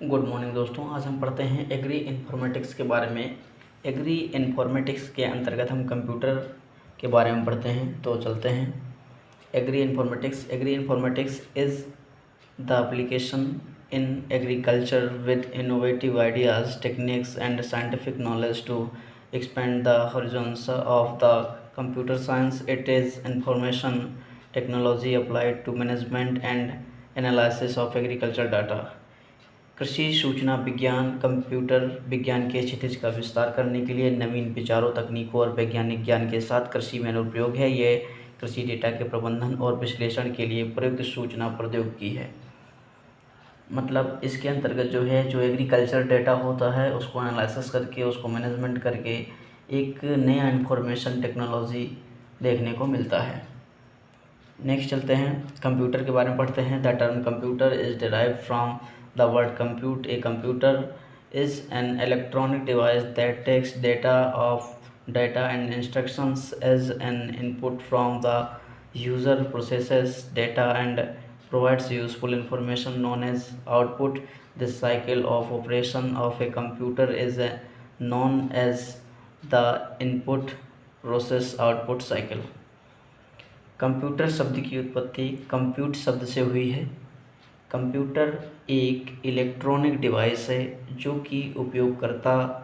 Good morning दोस्तों। आज हम पढ़ते हैं एग्री इन्फॉर्मेटिक्स के बारे में। एग्री इन्फॉर्मेटिक्स के अंतर्गत हम कंप्यूटर के बारे में पढ़ते हैं। तो चलते हैं। Agri informatics is the application in agriculture with innovative ideas, techniques and scientific knowledge to expand the horizons of the computer science. It is information technology applied to management and analysis of agricultural data. कृषि सूचना विज्ञान computer विज्ञान के क्षितिज का विस्तार करने के लिए नवीन विचारों, तकनीकों और वैज्ञानिक ज्ञान के साथ कृषि में अनुप्रयोग है। ये कृषि डेटा के प्रबंधन और विश्लेषण के लिए प्रयुक्त सूचना प्रौद्योगिकी है। मतलब इसके अंतर्गत जो एग्रीकल्चर डेटा होता है उसको एनालिसिस करके उसको मैनेजमेंट करके एक नया इंफॉर्मेशन टेक्नोलॉजी देखने को मिलता है। नेक्स्ट चलते हैं, कंप्यूटर के बारे में पढ़ते हैं। The term computer is derived from the word compute. A computer is an electronic device that takes data and instructions as an input from the user, processes data and provides useful information known as output. This cycle of operation of a computer is known as the input process output cycle. Computer शब्द की उत्पत्ति compute शब्द से हुई है। Computer एक electronic device है जो कि उपयोगकर्ता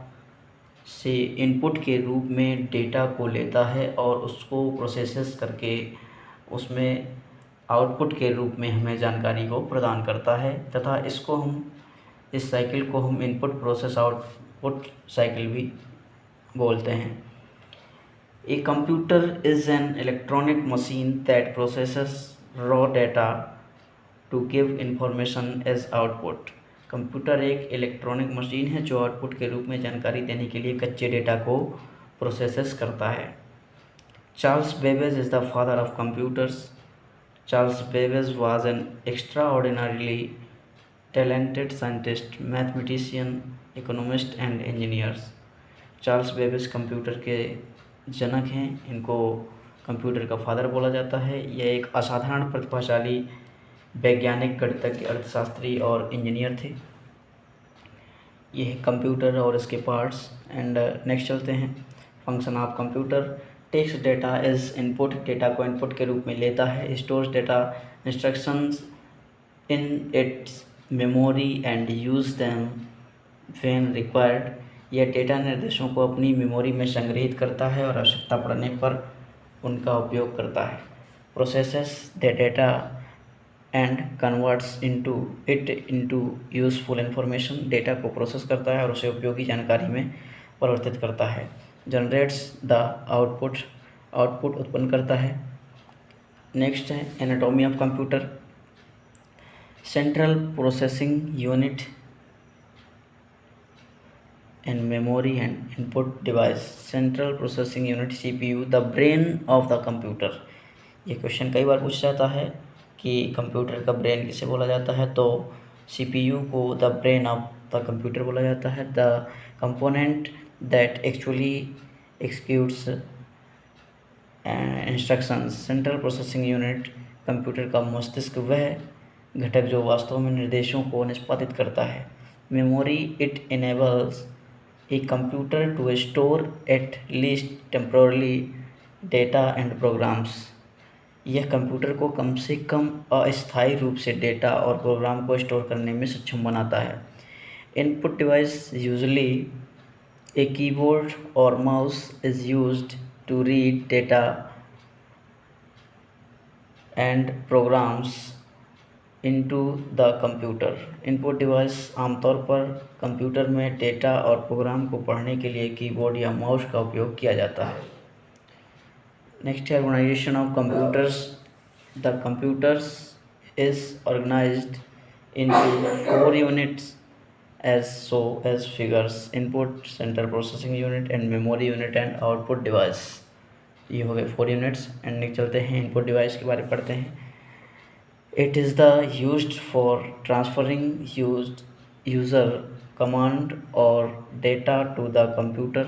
से इनपुट के रूप में डेटा को लेता है और उसको प्रोसेसेस करके उसमें आउटपुट के रूप में हमें जानकारी को प्रदान करता है तथा इस साइकिल को हम इनपुट प्रोसेस आउटपुट साइकिल भी बोलते हैं। A computer is an electronic machine that processes raw data to give information as output. Computer एक इलेक्ट्रॉनिक मशीन है जो आउटपुट के रूप में जानकारी देने के लिए कच्चे डेटा को प्रोसेस करता है। Charles Babbage is the father of computers. Charles Babbage was an extraordinarily talented scientist, mathematician, economist and engineers. चार्ल्स बेबेज कंप्यूटर के जनक हैं। इनको कंप्यूटर का फादर बोला जाता है। यह एक असाधारण प्रतिभाशाली वैज्ञानिक, गणितज्ञ, अर्थशास्त्री और इंजीनियर थे। यह कंप्यूटर और इसके पार्ट्स। एंड नेक्स्ट चलते हैं, function of computer. Text data is input, data को इनपुट के रूप में लेता है। Stores data instructions in its memory and use them when required. यह डेटा निर्देशों को अपनी मेमोरी में संग्रहित करता है और आवश्यकता पड़ने पर उनका उपयोग करता है। Processes the data and converts into useful information. Data को प्रोसेस करता है और उसे उपयोगी जानकारी में परिवर्तित करता है। जनरेट्स द आउटपुट उत्पन्न करता है। नेक्स्ट है anatomy of computer. Central processing unit and memory and input device. Central processing unit CPU, the brain of the computer. ये क्वेश्चन कई बार पूछा जाता है कि कंप्यूटर का ब्रेन किसे बोला जाता है, तो CPU को the brain of the computer बोला जाता है। The component that actually executes instructions. Central processing unit computer का मस्तिष्क वह घटक जो वास्तव में निर्देशों को निष्पादित करता है। Memory, it enables a computer to store at least temporarily data and programs. यह कंप्यूटर को कम से कम अस्थायी रूप से डेटा और प्रोग्राम को स्टोर करने में सक्षम बनाता है। Input device, usually a keyboard और mouse, is used to read data and programs into the computer. Input device आमतौर पर कंप्यूटर में डेटा और प्रोग्राम को पढ़ने के लिए कीबोर्ड या माउस का उपयोग किया जाता है। नेक्स्ट है organisation of computers. The computers is organised into 4 units as figures: input, central processing unit and memory unit and output device. ये हो गए 4 यूनिट्स। एंड नेक्स्ट चलते हैं, इनपुट डिवाइस के बारे में पढ़ते हैं। It is the used for transferring user command or data to the computer.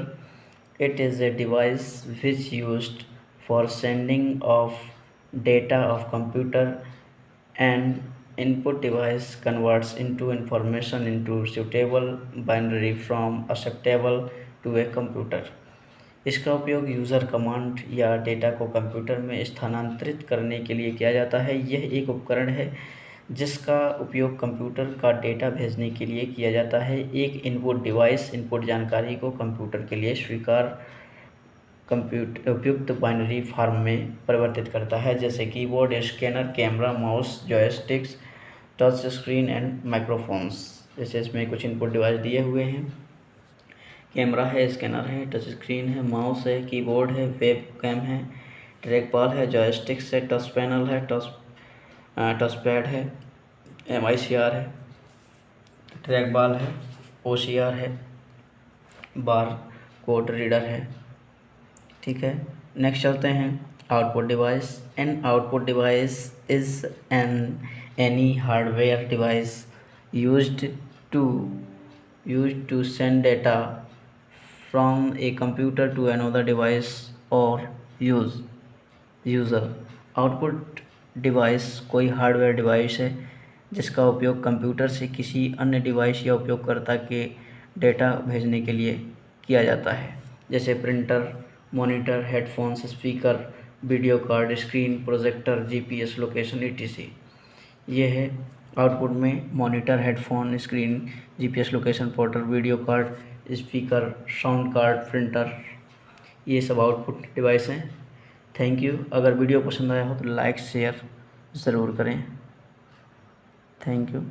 It is a device which used for sending of data of computer and input device converts into information into suitable binary from acceptable to a computer। इसका उपयोग user command या data को computer में स्थानांतरित करने के लिए किया जाता है। यह एक उपकरण है जिसका उपयोग कंप्यूटर का डेटा भेजने के लिए किया जाता है। एक इनपुट डिवाइस इनपुट जानकारी को कंप्यूटर के लिए स्वीकार उपयुक्त बाइनरी फॉर्म में परिवर्तित करता है, जैसे keyboard, scanner, camera, mouse, joysticks, touch screen and microphones. जैसे इसमें कुछ इनपुट डिवाइस दिए हुए हैं, कैमरा है, स्कैनर है, टच स्क्रीन है, माउस है, कीबोर्ड है, वेब कैम है, ट्रैक बॉल है, जॉयस्टिक्स है, टच पैनल है, टच पैड है, MICR है, ट्रैक बॉल है, OCR है, बार कोड रीडर है। ठीक है, नेक्स्ट चलते हैं output device. An output device is any hardware device used to send data from a computer to another device और यूज़र। आउटपुट डिवाइस कोई हार्डवेयर डिवाइस है जिसका उपयोग कंप्यूटर से किसी अन्य डिवाइस या उपयोगकर्ता के डेटा भेजने के लिए किया जाता है, जैसे printer, monitor, headphones, speaker, video card, screen, projector, GPS location etc। ये है आउटपुट में monitor, headphone, screen, GPS location, porter, video card, speaker, sound card, printer, ये सब आउटपुट डिवाइस हैं। Thank you. अगर वीडियो पसंद आया हो तो लाइक शेयर ज़रूर करें। Thank you.